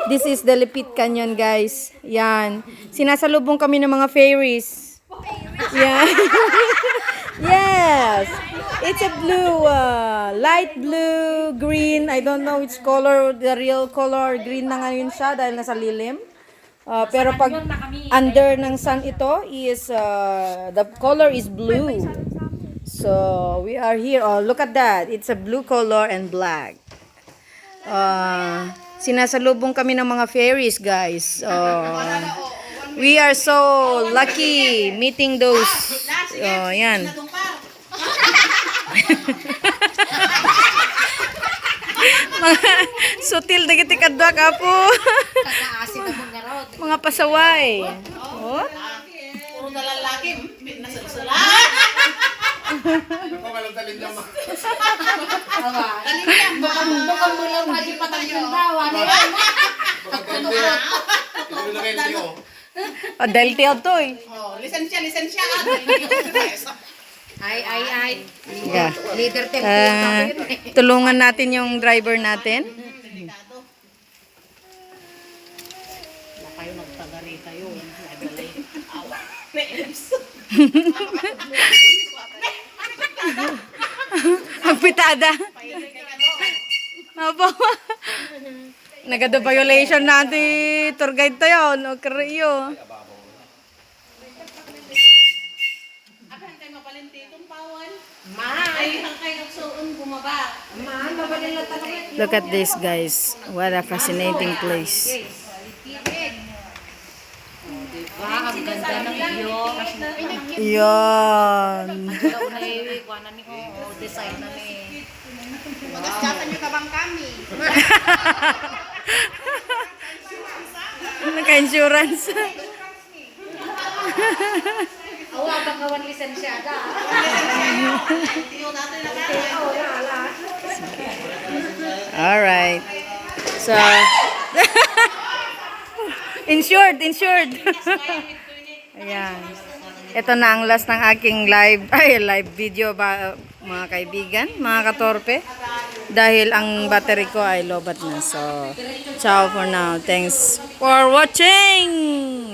This is the Lipit Canyon, guys. Yan. Sinasalubong kami ng mga fairies. Yan. Yes. It's a blue, light blue, green. I don't know which color, the real color. Green na ngayon siya dahil nasa lilim. Pero pag under ng sun ito is, the color is blue. So, we are here. Oh, look at that. It's a blue color and black. Sinasalubong kami ng mga fairies, guys. We are so lucky meeting those. Yan. Mga sutil na gitikadwa ka po. Mga pasaway. Oh? Puro na lalaki. Nasusula. Bukang mulaw haji patang dawa. Dahil tiyaw to eh. Lisensya. Ay. Yeah. Leader tempo. Tulungan natin yung driver natin. Kayo nagtagari kayo. Ang pitada. Apo. Nagado violation natin tour guide tayo. No, kariyo. Look at this, guys. What a fascinating place. Ang ganda ng iyo. Yan. Design na ni. Magkasyasan nyo kabang kami. Naka-insurance. Awa, bang kawan lisensyada. Alright. So, insured. Ayan. Ito na ang last ng aking live video ba, mga kaibigan, mga katorpe. Dahil ang battery ko ay lobat na. So, ciao for now. Thanks for watching!